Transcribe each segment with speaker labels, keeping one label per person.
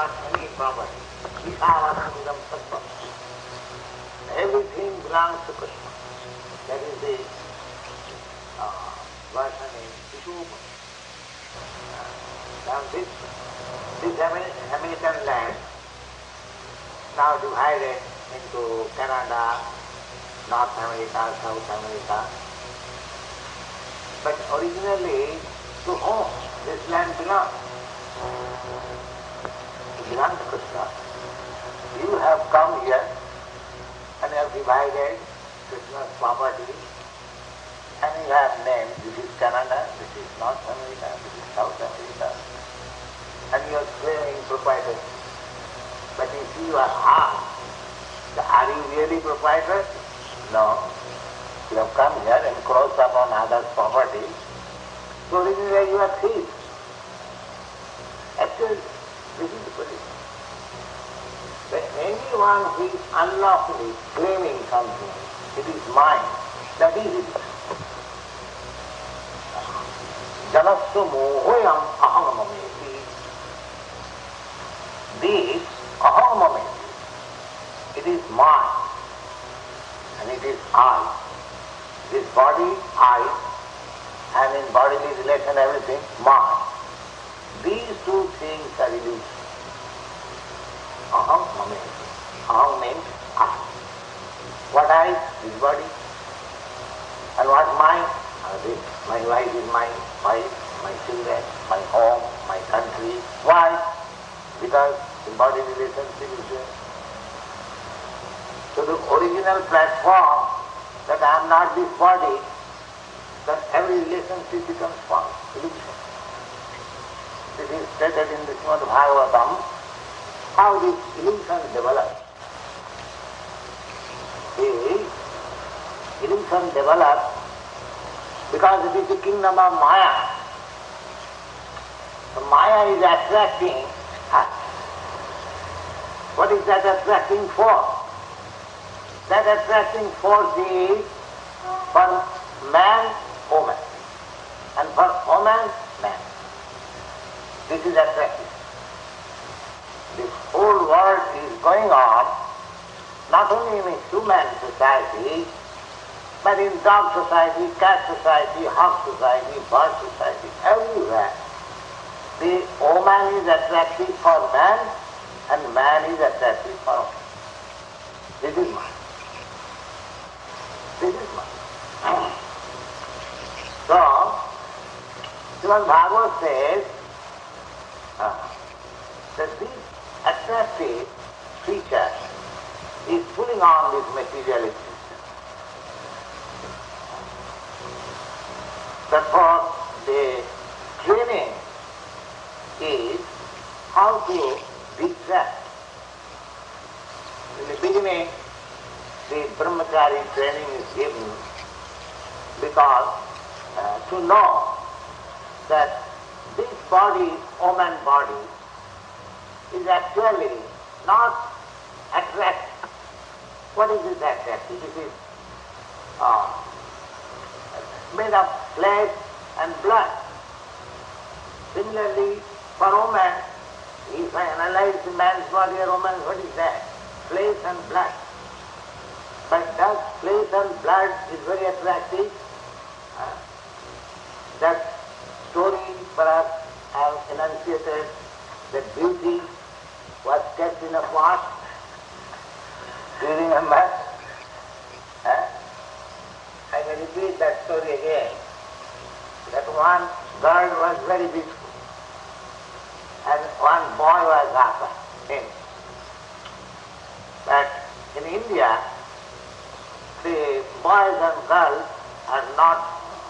Speaker 1: got any property. Isopanisad Mantra. Everything belongs to Krishna. That is the version in Isopanisad. Now this American land, now divided into Canada, North America, South America. But originally, to whom this land belongs? It belongs to Krishna. You have come here and have divided Krishna's property, and you have named this is Canada, this is North America, this is South America, and you are claiming proprietor. But if you are asked, are you really proprietor? No. You have come here and crossed upon others' property, so originally you are thief. Actually, this is the position. When anyone who is unlawfully claiming something, it is mine, that is it. Janasya mohoyam ahamameti. This ahamameti, it is mine and it is I. This body, I, and in bodily relation everything, mine. These two things are illusion. Aham mameti. Aham means I. What I? This body. And what mine? This. My wife is my wife, my children, my home, my country. Why? Because in body relationship is there. So the original platform that I am not this body, then every relationship becomes false, illusion. It is stated in the Srimad Bhagavatam how this illusion develops. The illusion develops because it is the kingdom of Maya. So Maya is attracting us. What is that attracting force? That attracting force is for man, woman, and for woman, man. This is attractive. This whole world is going on, not only in human society, but in dog society, cat society, hawk society, bird society, everywhere. The woman is attractive for man, and man is attractive for woman. This is mine. This is mine. So, Srimad Bhagavad says that this attractive feature is pulling on this material existence. Therefore, the training is how to detract. In the beginning, the brahmachari training is given because to know that this body, woman body, is actually not attractive. What is this attractive? It is made of flesh and blood. Similarly, for woman, if I analyze the man's body or woman's, what is that? Flesh and blood. But that flesh and blood is very attractive. That story perhaps I have enunciated that beauty was kept in a pot. Do you remember? I can repeat that story again. That one girl was very beautiful and one boy was after him. But in India, the boys and girls are not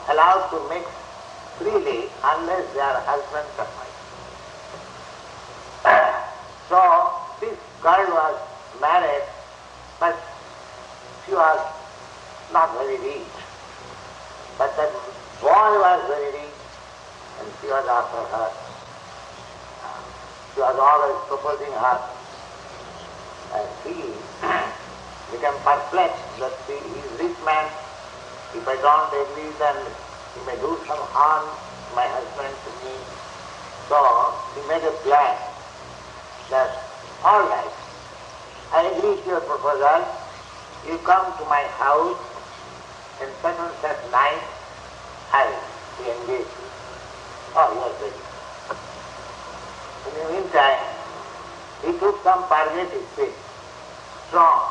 Speaker 1: allowed to mix freely unless they are husband and wife. So this girl was married, but she was not very rich. But that boy was very rich, and she was after her. She was always proposing her. And she became perplexed that he is rich man. If I don't agree, then he may do some harm to my husband, to me. So he made a plan that, all right, I agree to your proposal. You come to my house in such and such night, I will be engaged with you. Oh, you are ready. In the meantime, he took some purgative pill, strong.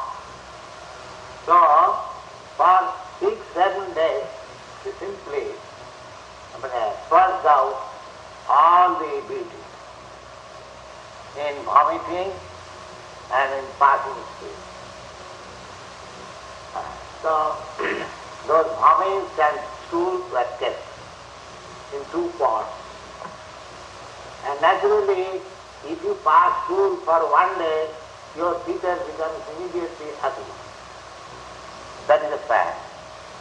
Speaker 1: So, for 6-7 days, he simply spurts out all the beauty in vomiting and in passing speech. So, those vomits and stools were kept in 2 pots. And naturally, if you pass stool for 1 day, your fetus becomes immediately ugly. That is a fact.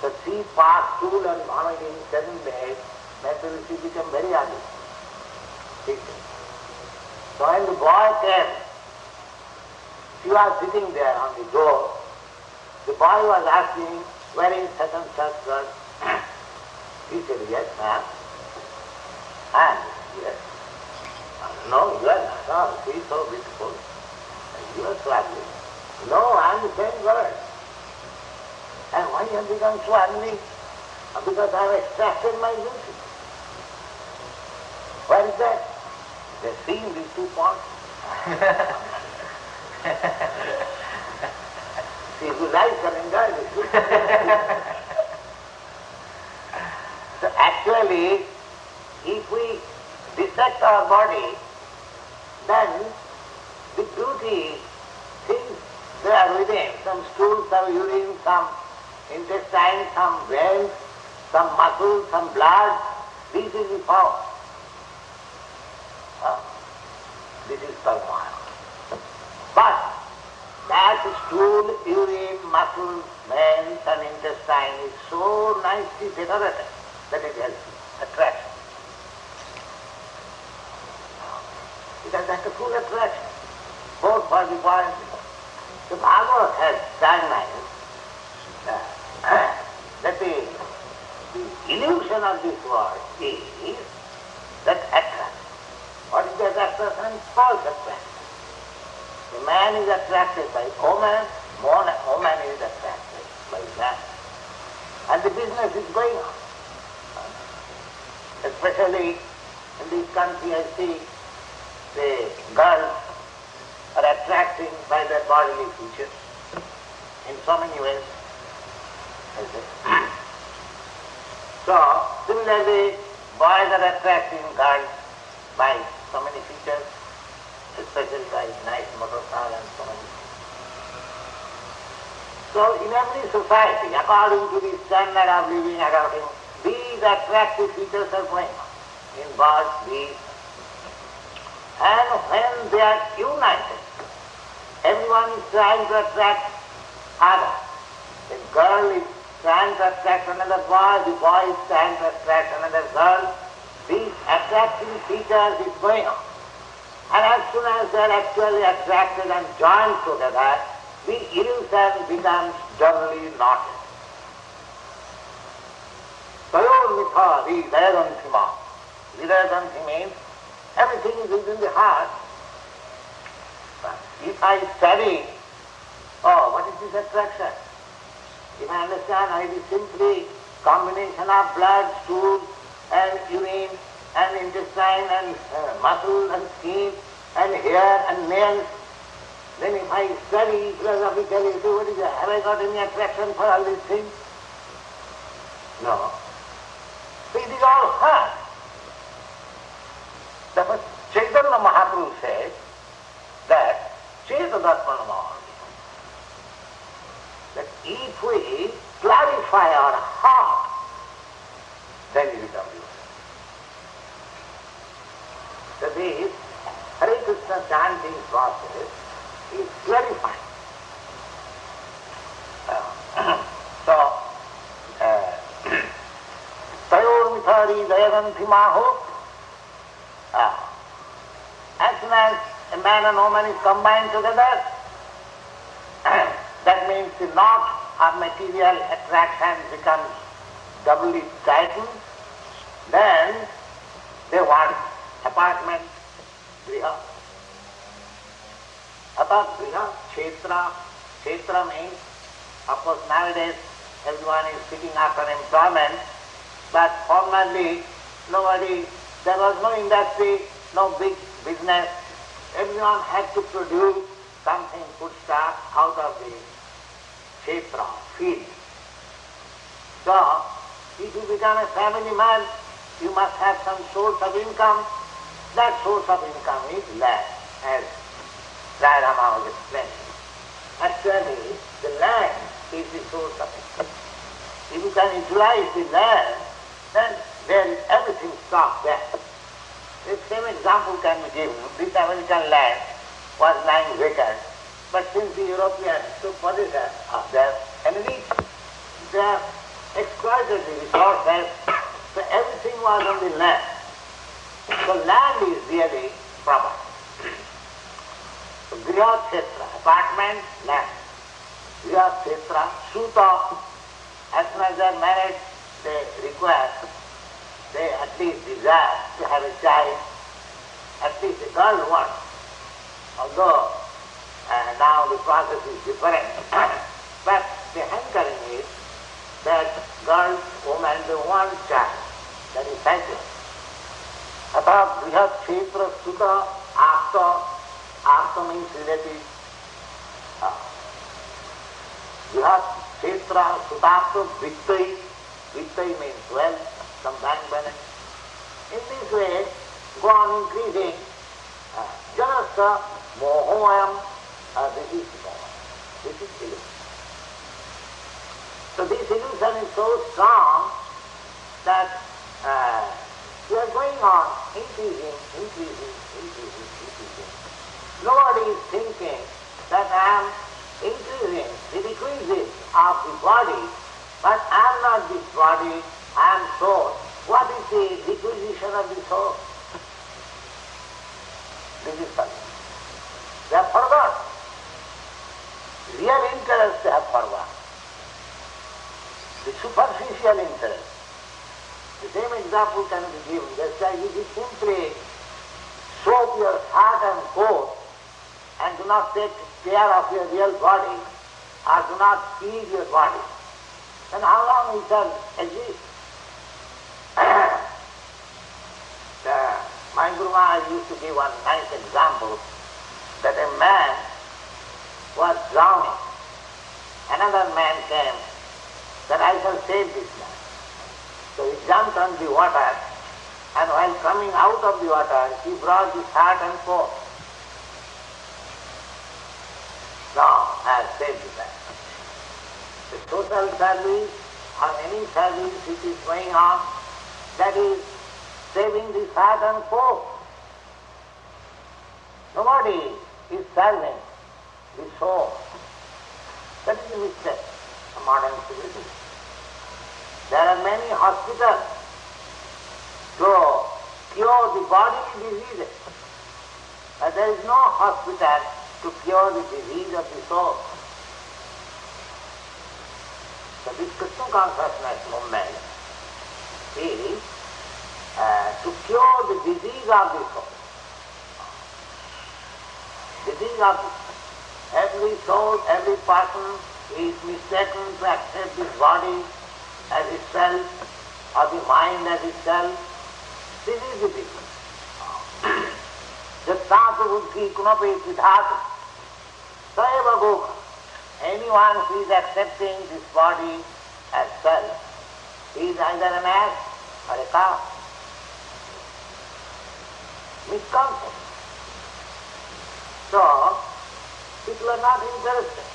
Speaker 1: So she passed stool and vomiting 7 days, naturally she became very ugly. So when the boy came, she was sitting there on the door. The boy was asking, where is such and such girl? He said, yes, ma'am. And yes. No, you are not. No, she is so beautiful. You are so ugly. No, I am the same girl. And why you have become so ugly? Because I have extracted my beauty. Where is that? They see in these 2 pots. See who likes and enjoys it. So actually, if we dissect our body, then the beauty things they are within, some stools, some urine, some intestine, some veins, some muscles, some blood, this is the found. This is Prabhupada. But that stool, urine, muscles, veins and intestine is so nicely decorated that it has attraction. It has that full attraction, both for the boy and the girl. The Bhagavad has diagnosed that the illusion of this world is that attraction. What is that attraction? False attraction. The man is attracted by woman, woman is attracted by man. And the business is going on. Especially in this country I see the girls are attracting by their bodily features in so many ways. So, similarly, boys are attracting girls by so many features, especially by nice motor car and so many. So, in every society, according to the standard of living, these attractive features are going on in birds, bees. And when they are united, everyone is trying to attract others. The girl is trying to attract another boy, the boy is trying to attract another girl. These attracting features is going on. And as soon as they are actually attracted and joined together, the illusion becomes doubly knotted. Tayor mitha vidayantima. Vidayanti means everything is within the heart. But if I study, what is this attraction? If I understand, it is simply combination of blood, stool, and urine, and intestine, and muscle, and skin, and hair, and nails. Then if I study philosophically, what is that? Have I got any attraction for all these things? No. So it is all heart. Therefore, Chaitanya Mahaprabhu said that Chetadattmanamah, that if we clarify our heart, then we become beautiful. So this Hare Krishna chanting process is clarifying. So, Tayor mithari dayaganti maho. As soon as a man and woman is combined together, that means the knot of material attraction becomes doubly tightened. Then they want apartment, griha. Atat Brihat Kshetra. Kshetra means, of course nowadays everyone is seeking after employment, but formerly there was no industry, no big business. Everyone had to produce something, foodstuff out of the kshetra, field. So, if you become a family man, you must have some source of income. That source of income is land, as Rama was explaining. Actually, the land is the source of income. If you can utilize the land, then everything stops there. The same example can be given. This American land was lying vacant, but since the Europeans took possession of their enemies, they have exploited the resources, so everything was on the land. So land is really property. So Griha Kshetra, apartment, land. Griha Kshetra, Suta, as soon as they are married, they require, they at least desire to have a child, at least a girl wants. Although now the process is different, but the hankering is that girls, women, they want child. That is cycle. Atha Brihat Kshetra Sutta Apta. Apta means relative. Brihat Kshetra Sutapta Vittai. Vittai means wealth, some bank balance. In this way, go on increasing. Janasa Mohoyam. This is moha. This is illusion. So this illusion is so strong that we are going on increasing. Nobody is thinking that I am increasing the decreases of the body, but I am not this body, I am soul. What is the requisition of the soul? This is something. They have forgot. Real interest they have forgot. The superficial interest. The same example can be given. Just like if you simply soap your heart and coat and do not take care of your real body or do not feed your body, then how long it shall exist? My Guru Maharaj used to give one nice example that a man was drowning. Another man came that I shall save this man. So he jumped on the water, and while coming out of the water, he brought his heart and soul. Now I have saved the man. The social service or any service which is going on, that is saving the heart and soul. Nobody is serving the soul. That is the mistake of modern civilization. There are many hospitals to cure the bodily diseases, but there is no hospital to cure the disease of the soul. So this Krishna consciousness movement is to cure the disease of the soul. Disease of the soul. Every soul, every person is mistaken to accept this body as itself, or the mind as itself. This is the difference. Jasthātu buddhi kunapeti dhātu saeva gokha. Anyone who is accepting this body as self, he is either an ass or a cow. Misconception. So, people are not interested.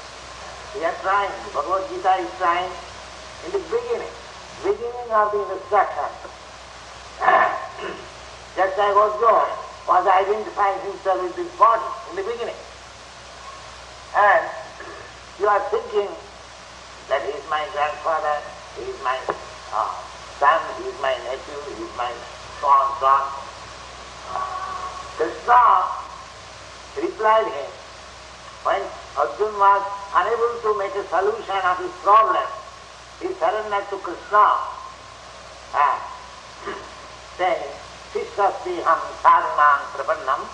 Speaker 1: We are trying. Bhagavad Gita is trying in the beginning of the instruction. Just like Arjuna was identifying himself with this body in the beginning. And you are thinking that he is my grandfather, he is my son, he is my nephew, he is my so on, so on. Krishna replied him, when Arjuna was unable to make a solution of his problem, he surrendered to Krishna and saying, Sishasthiham sadhanam prapannam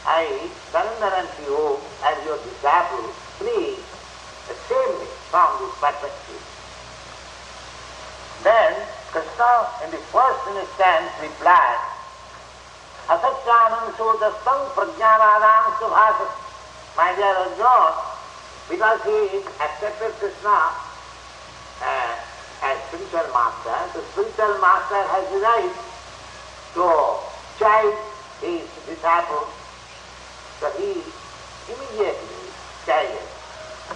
Speaker 1: I surrender unto you as your disciple, please save me from this perspective. Then Krishna in the first instance replied, Asacyanam sudastam prajnanadam subhasas. My dear Arjuna, because he accepted Krishna as spiritual master, the spiritual master has the right to chide his disciple. So he immediately chided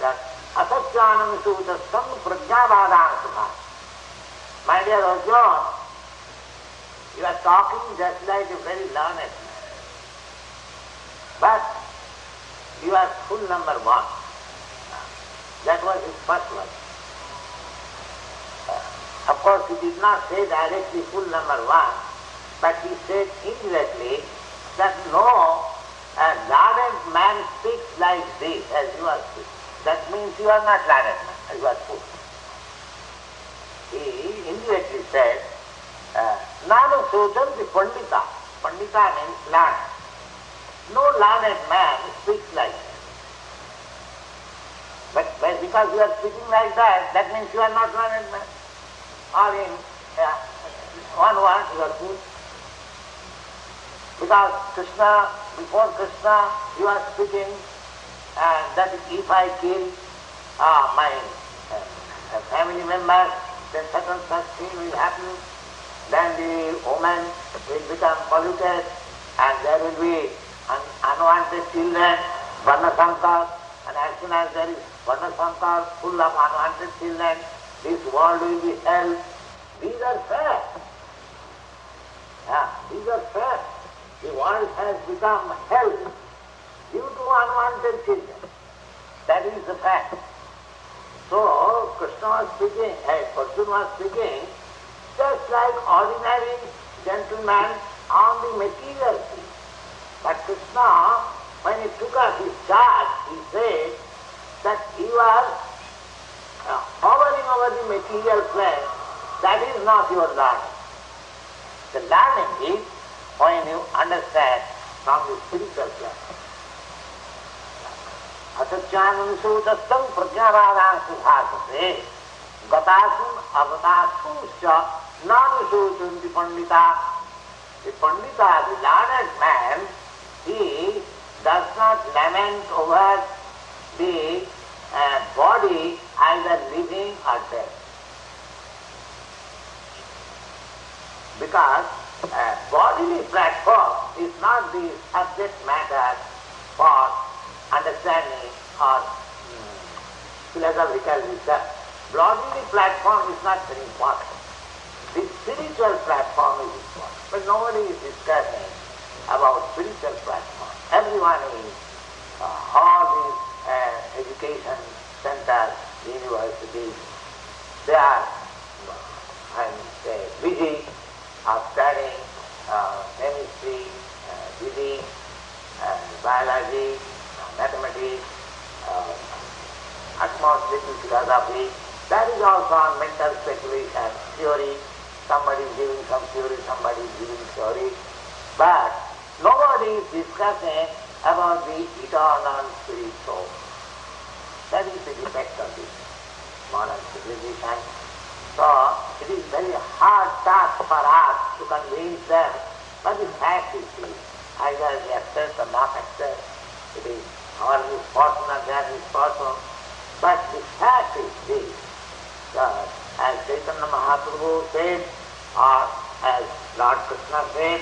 Speaker 1: that Asacyanam sudastam prajnanadam subhasas. My dear Arjuna, you are talking just like a very learned man. But you are full number one. That was his first word. Of course, he did not say directly full number one, but he said indirectly that no, a learned man speaks like this as you are speaking. That means you are not learned man, you are fool. He indirectly said, Nanu Sodam the Pandita. Pandita means learned. No learned man speaks like that. But because you are speaking like that, that means you are not learned man. Or in one word, you are fool. Because Krishna, before Krishna, you are speaking that if I kill my family members, then such and such thing will happen. Then the woman will become polluted and there will be unwanted children, Varna Sankar, and as soon as there is Varna Sankar full of unwanted children, this world will be hell. These are facts. These are facts. The world has become hell due to unwanted children. That is the fact. So Krishna was speaking, Arjuna was speaking, just like ordinary gentleman on the material thing. But Krishna, when he took up his charge, he said that you are hovering over the material plane. That is not your learning. The learning is when you understand from the spiritual plane. Asacyanam sudastam prajnanadam subhasase gatasum avatasum sya nanusudam the Pandita. The Pandita, the learned man, he does not lament over the body either living or dead. Because bodily platform is not the subject matter for understanding or philosophical research. Bodily platform is not very important. The spiritual platform is important. But nobody is discussing about spiritual platform. Everyone is, all these education centers, universities, they are busy of studying chemistry, physics, biology, mathematics, atmospheric philosophy. That is also on mental speculation, theory. Somebody is giving some theory, somebody is giving theory. But nobody is discussing about the eternal spirit soul. That is the defect of this modern civilization. So it is very hard task for us to convince them, but the fact is this. Either we accept or not accept. It is our misfortune or their misfortune. But the fact is this. As Chaitanya Mahaprabhu said, or as Lord Krishna said,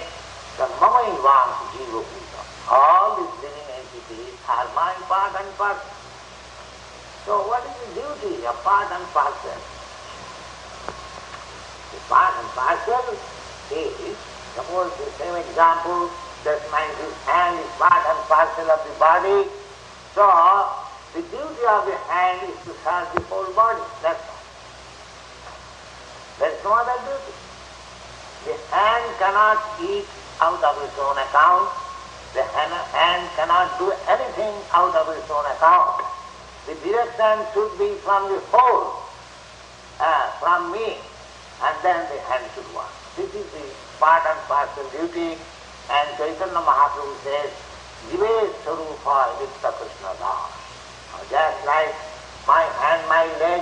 Speaker 1: the mama invam jiva bhuta. All these living entities are my part and parcel. So what is the duty of part and parcel? The part and parcel is, suppose the same example, just mind his hand is part and parcel of the body. So the duty of the hand is to serve the whole body. That's all. There is no other duty. The hand cannot eat out of its own account. The hand cannot do anything out of its own account. The direction should be from the whole, from me, and then the hand should work. This is the part and parcel duty, and Chaitanya Mahaprabhu says, Jive Sarupa Nitya Krishna Das. Just like my hand, my leg,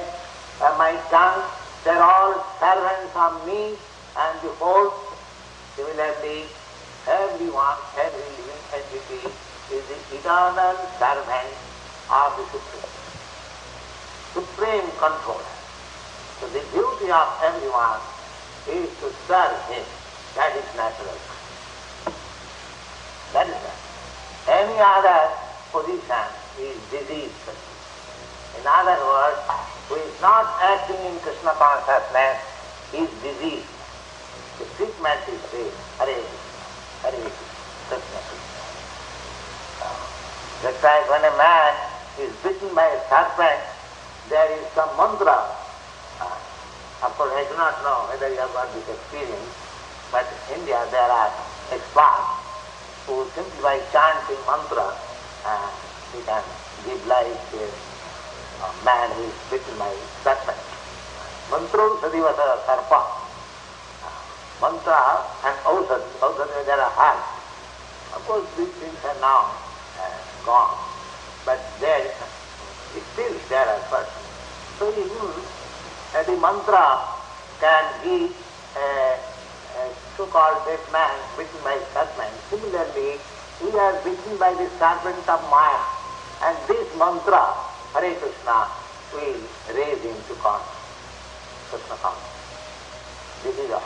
Speaker 1: my tongue, they're all servants of me and behold, similarly, everyone, every living entity is the eternal servant of the Supreme Controller. So the duty of everyone is to serve him. That is natural. That is that. Any other position is disease. In other words, who is not acting in Krishna consciousness is diseased. The treatment is this, Hare Krishna, Hare Krishna, Krishna Krishna. Just like when a man is bitten by a serpent, there is some mantra. Of course, I do not know whether you have got this experience, but in India there are experts who simply by chanting mantra, he can give life to a man who is bitten by a serpent. Mantra sadivata sarpa. Mantra and ausad, there are herbs. Of course, these things are now gone, but there still there are persons. So even the mantra can give a so-called dead man bitten by a serpent. Similarly, we are bitten by the serpent of Maya, and this mantra, Hare Krishna, will raise him to consciousness, Krishna consciousness. This is all.